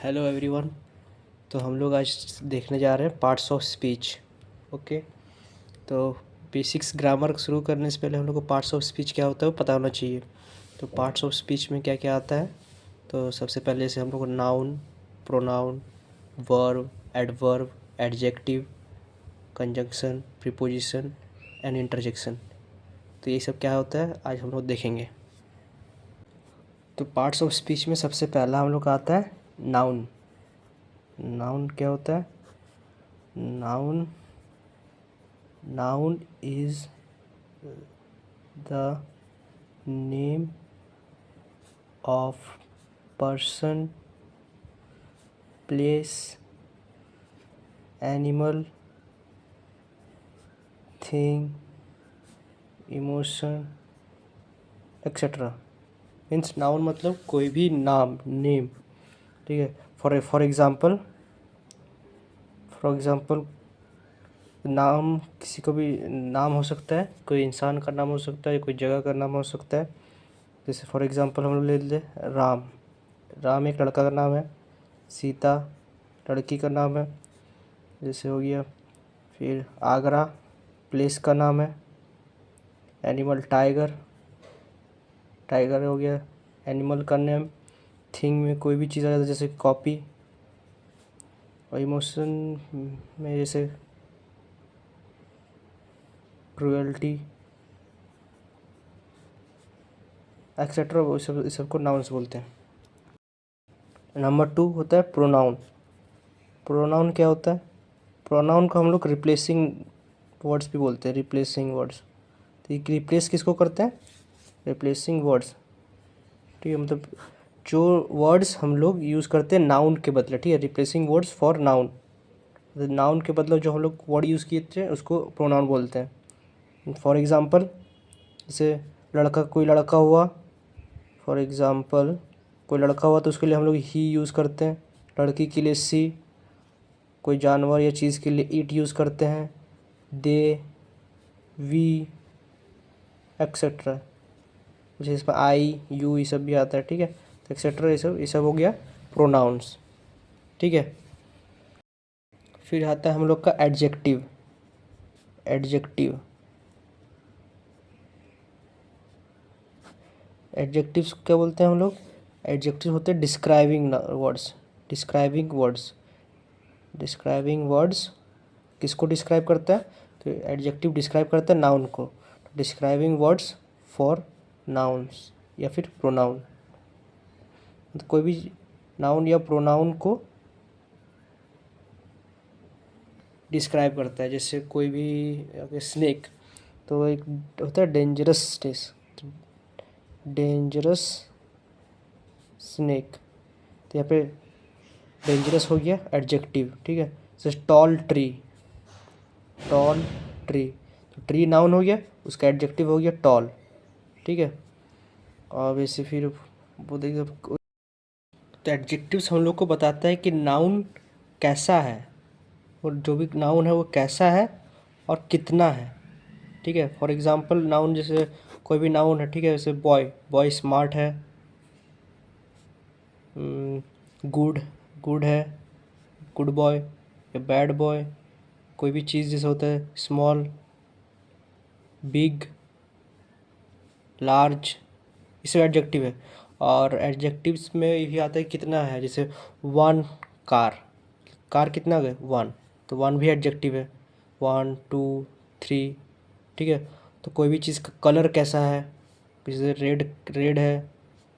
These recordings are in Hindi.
Hello everyone. तो हम लोग आज देखने जा रहे हैं पार्ट्स ऑफ स्पीच। ओके। तो बेसिक्स ग्रामर शुरू करने से पहले हम लोग को पार्ट्स ऑफ स्पीच क्या होता है वो पता होना चाहिए। तो पार्ट्स ऑफ स्पीच में क्या क्या आता है, तो सबसे पहले से हम लोग को noun, pronoun, verb, adverb, adjective, conjunction, preposition and interjection. तो ये सब क्या होता है आज हम लोग देखेंगे। तो पार्ट्स ऑफ स्पीच में सबसे पहला हम लोग का आता है नाउन। नाउन क्या होता है? Noun noun is the name of person, place, animal, thing, emotion etcetera. Means noun मतलब कोई भी नाम, नेम। ठीक है। फॉर एग्ज़ाम्पल नाम किसी को भी नाम हो सकता है, कोई इंसान का नाम हो सकता है, कोई जगह का नाम हो सकता है। जैसे फॉर एग्ज़ाम्पल हम लोग ले लें राम। राम एक लड़का का नाम है, सीता लड़की का नाम है, जैसे हो गया। फिर आगरा प्लेस का नाम है, एनिमल टाइगर, टाइगर हो गया एनिमल का नेम। थिंग में कोई भी चीज़ आ जाता है जैसे कॉपी, और इमोशन में जैसे क्रुएल्टी एक्सेट्रा, वो सब इस सबको नाउन्स बोलते हैं। नंबर 2 होता है प्रोनाउन। प्रोनाउन क्या होता है? प्रोनाउन को हम लोग रिप्लेसिंग वर्ड्स भी बोलते हैं, रिप्लेसिंग वर्ड्स। तो ये रिप्लेस किसको करते हैं? Replacing words. ठीक है, मतलब जो वर्ड्स हम लोग यूज़ करते हैं नाउन के बदले। ठीक है, replacing words for noun. Noun के बदले जो हम लोग वर्ड यूज़ किए थे उसको प्रोनाउन बोलते हैं। फॉर एग्ज़ाम्पल जैसे लड़का, कोई लड़का हुआ, फॉर एग्ज़ाम्पल कोई लड़का हुआ तो उसके लिए हम लोग ही यूज़ करते हैं। लड़की के लिए सी, कोई जानवर या चीज़ के लिए इट यूज़ करते हैं, दे, वी एक्सेट्रा। जैसे इसमें आई, यू ये सब भी आता है। ठीक है, तो एक्सेट्रा ये सब हो गया प्रोनाउंस। ठीक है। फिर आता है हम लोग का एडजेक्टिव। एडजेक्टिव एडजेक्टिव्स क्या बोलते हैं हम लोग? एडजेक्टिव होते हैं describing words. Describing words. Describing words किसको डिस्क्राइब करता है? तो एडजेक्टिव डिस्क्राइब करता है नाउन को। डिस्क्राइबिंग वर्ड्स फॉर नाउन्स या फिर प्रोनाउन। तो कोई भी नाउन या प्रोनाउन को डिस्क्राइब करता है। जैसे कोई भी स्नेक, तो एक होता है डेंजरस डेंजरस स्नेक। तो यहाँ पे डेंजरस हो गया एडजेक्टिव। ठीक है। जैसे टॉल ट्री, टॉल ट्री, तो ट्री नाउन हो गया, उसका एडजेक्टिव हो गया टॉल। ठीक है। और वैसे फिर वो देखिए, तो एडजेक्टिव्स हम लोग को बताता है कि नाउन कैसा है, और जो भी नाउन है वो कैसा है और कितना है। ठीक है। फॉर एग्ज़ाम्पल नाउन, जैसे कोई भी नाउन है, ठीक है, जैसे बॉय, बॉय स्मार्ट है, गुड, गुड है, गुड बॉय या बैड बॉय। कोई भी चीज़ जैसे होता है स्मॉल, बिग, लार्ज, ये सब एडजेक्टिव है। और एडजेक्टिव्स में ये भी आता है कितना है, जैसे वन कार, कार कितना है? वन, तो वन भी एडजेक्टिव है। 1 2 3। ठीक है। तो कोई भी चीज़ का कलर कैसा है, जैसे रेड, रेड है,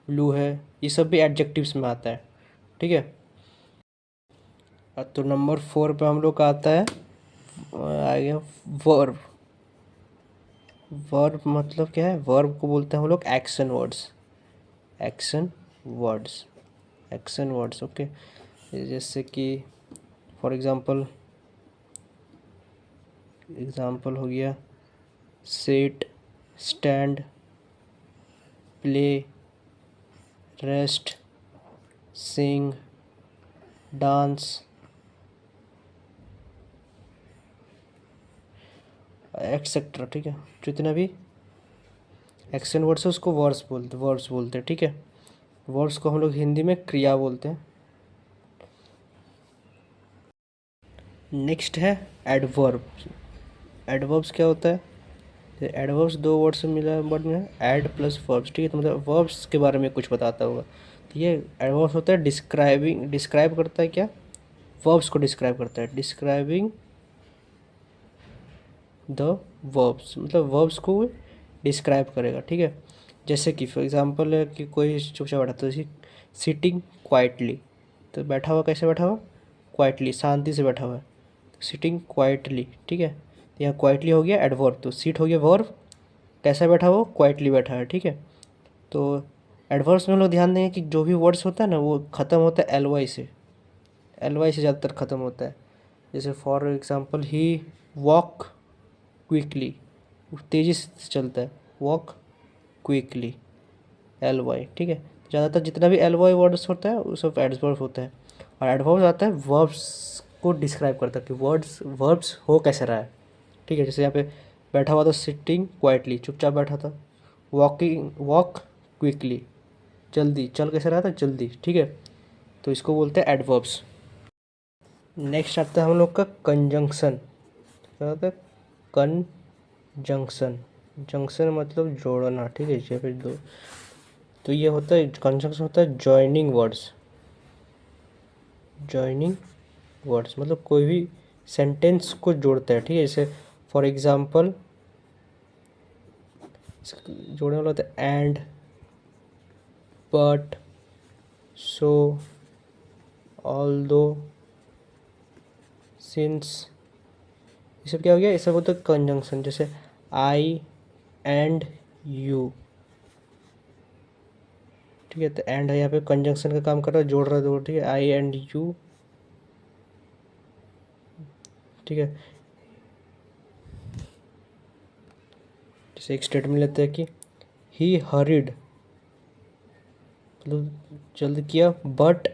ब्लू है, ये सब भी एडजेक्टिव्स में आता है। ठीक है। तो नंबर 4 पे हम लोग का आता है, आ गया वर्ब। वर्ब मतलब क्या है? वर्ब को बोलते हैं हम लोग action words. Action words, action words. Okay. जैसे कि फॉर एग्ज़ाम्पल, एग्ज़ाम्पल हो गया सेट, स्टैंड, प्ले, रेस्ट, सिंग, डांस एक्सेट्रा। ठीक है। जितने भी एक्शन वर्ड्स है उसको वर्ब्स बोलते हैं। ठीक है। वर्ब्स को हम लोग हिंदी में क्रिया बोलते हैं। नेक्स्ट है एडवर्ब। एडवर्ब्स क्या होता है? तो एडवर्ब्स दो वर्ड से मिला वर्ड में एड प्लस वर्ब्स, ठीक है। तो मतलब वर्ब्स के बारे में कुछ बताता होगा। तो ये एडवर्ब्स होता है डिस्क्राइबिंग, डिस्क्राइब करता है क्या? वर्ब्स को डिस्क्राइब करता है, डिस्क्राइबिंग द वर्ब्स, मतलब वर्ब्स को डिस्क्राइब करेगा, ठीक है। जैसे कि फॉर एग्जांपल है कि कोई चुपचाप बैठा, तो सिटिंग क्वाइटली, तो बैठा हुआ कैसे बैठा हुआ? क्वाइटली, शांति से बैठा हुआ है, सिटिंग क्वाइटली, ठीक है। तो यहाँ क्वाइटली हो गया एडवर्ब, तो सीट हो गया वर्ब, कैसा बैठा हो? क्वाइटली बैठा है, ठीक है। तो एडवर्ब्स में हम लोग ध्यान देंगे कि जो भी वर्ड्स होता है ना वो ख़त्म होता है एल वाई से, एल वाई से ज़्यादातर ख़त्म होता है। जैसे for example he walk quickly, तेज़ी से चलता है, वॉक क्विकली, एल वाई, ठीक है। ज़्यादातर जितना भी एल वाई वर्ड्स होता है वो सब एडवर्ब होता है। और एडवर्ब आता है वर्ब्स को डिस्क्राइब करता है कि वर्ब्स हो कैसे रहा है, ठीक है। जैसे यहाँ पे बैठा हुआ था सिटिंग क्वाइटली, चुपचाप बैठा था। वॉक क्विकली, जल्दी, चल कैसे रहा था? जल्दी, ठीक है। तो इसको बोलते हैं एडवर्ब्स। नेक्स्ट आता है हम लोग का कंजंक्शन। क्या होता है? कंजंक्शन, जंक्शन मतलब जोड़ना, ठीक है। यहाँ पे दो, तो ये होता है कंजंक्शन होता है जॉइनिंग वर्ड्स, जॉइनिंग वर्ड्स मतलब कोई भी सेंटेंस को जोड़ता है, ठीक है। जैसे फॉर एग्जांपल जोड़ने वाला होता है and, but, so, although, since, ये सब क्या हो गया? ये सब होता है कंजंक्शन। जैसे आई एंड यू, ठीक है। तो एंड है यहाँ पे कंजंक्शन का काम कर रहा है, जोड़ रहा है दो, ठीक है। आई एंड यू, ठीक है। जैसे एक स्टेटमेंट लेते हैं कि ही हरिड, मतलब जल्द किया, बट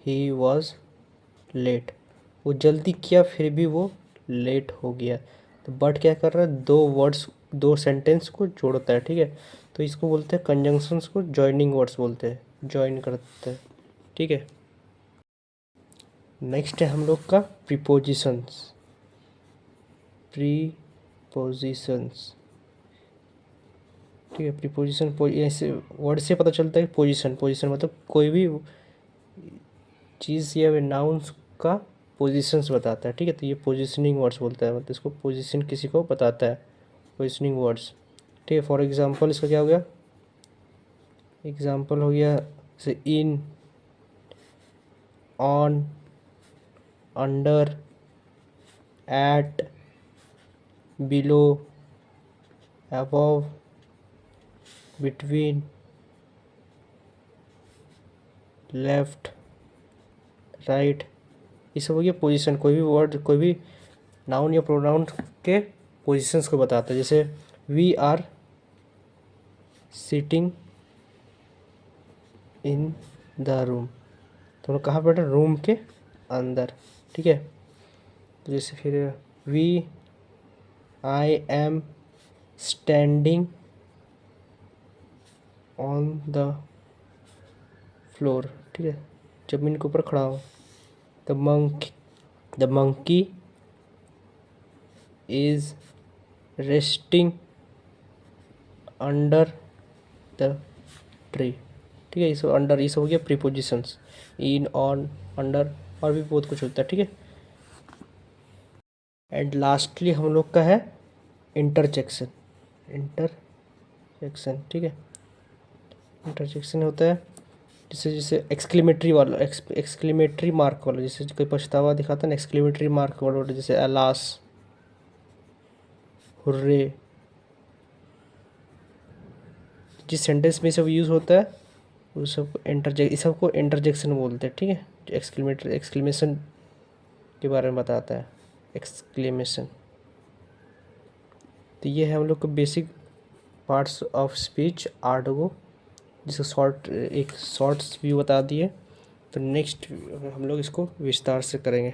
ही वॉज लेट, वो जल्दी किया फिर भी वो लेट हो गया। तो बट क्या कर रहा है? दो वर्ड्स, दो सेंटेंस को जोड़ता है, ठीक है। तो इसको बोलते हैं कंजंक्शंस को जॉइनिंग वर्ड्स बोलते हैं, जॉइन करते हैं, ठीक है। नेक्स्ट है हम लोग का प्रीपोजिशंस। प्रीपोजिशंस, ठीक है। प्रीपोजिशन ऐसे वर्ड से पता चलता है पोजीशन, पोजीशन मतलब कोई भी चीज़ या नाउन्स का पोजीशंस बताता है, ठीक है। तो ये पोजीशनिंग वर्ड्स बोलता है, मतलब इसको पोजीशन किसी को बताता है, पोजीशनिंग वर्ड्स, ठीक है। फॉर एग्जांपल इसका क्या हो गया? एग्जांपल हो गया जैसे in, on, under, at, below, above, between, left, right, ये सब हो गया पोजीशन। कोई भी वर्ड, कोई भी नाउन या प्रोनाउन के पोजीशंस को बताता है। जैसे we are sitting in the room, तो कहाँ बैठे? रूम के अंदर, ठीक है। तो जैसे फिर we I am standing on the floor, ठीक है, जमीन के ऊपर खड़ा हो। The monkey is resting under the tree, ठीक है। ये सब अंडर, ये सब हो गया प्रीपोजिशंस, इन, ऑन, अंडर, और भी बहुत कुछ होता है, ठीक है। एंड लास्टली हम लोग का है इंटरजेक्शन। इंटरजेक्शन, ठीक है। इंटरजेक्शन होता है जैसे जैसे एक्सक्लेमेटरी वाला, एक्सक्लेमेटरी मार्क वाला, जैसे कोई पछतावा दिखाता है ना, एक्सक्लेमेटरी मार्क वाला, जैसे अलास, हुर्रे, जिस सेंटेंस में सब यूज़ होता है वो सब इंटरजेक्ट, इस सबको इंटरजेक्शन बोलते हैं, ठीक है। जो एक्सक्लेमेटरी, एक्सक्लेमेशन के बारे में बताता है, एक्सक्लेमेशन। तो ये है हम लोग का बेसिक पार्ट्स ऑफ स्पीच 8 गो, जिसका शॉर्ट, एक शॉर्ट्स व्यू बता दिए। तो नेक्स्ट हम लोग इसको विस्तार से करेंगे।